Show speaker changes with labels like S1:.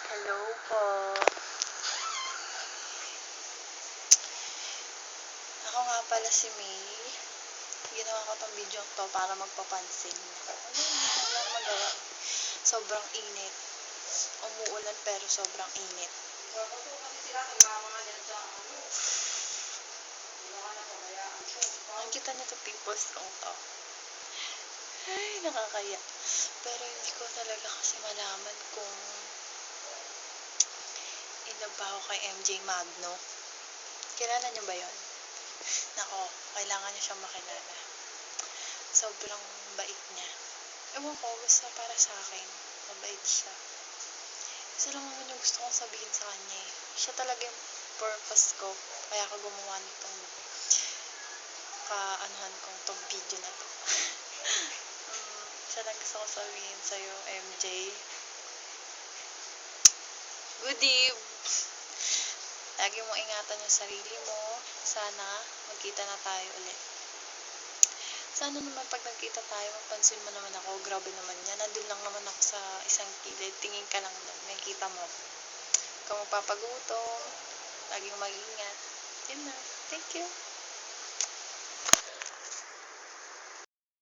S1: Hello po. Ako nga pala si May. Ginawa ko tong video to para magpapansin. Wala magawa. Sobrang init. Umuulan pero sobrang init. Nakikita niyo to people's song to. Ay, nakakaya. Pero hindi ko talaga kasi malaman kung inabaho kay MJ Magno. Kilala niyo ba yon? Nako, kailangan niya siyang makilala. Sobrang bait niya. Ewan ko, basta para sa akin, mabait siya. Isa lang naman yung gusto kong sabihin sa kanya eh. Siya talaga yung purpose ko. Kaya ako gumawa nitong kaanuhan kong tong video na to. Siya lang gusto kong sabihin sa'yo, MJ. Good eve! Lagi mong ingatan yung sarili mo. Sana magkita na tayo ulit. Sana naman pag nagkita tayo, mapansin mo naman ako. Grabe naman yan. Nandun lang naman ako sa isang kilid. Tingin ka lang doon. May kita mo. Huwag kang magpapagutom. Laging mag-ingat. Yun na. Thank you.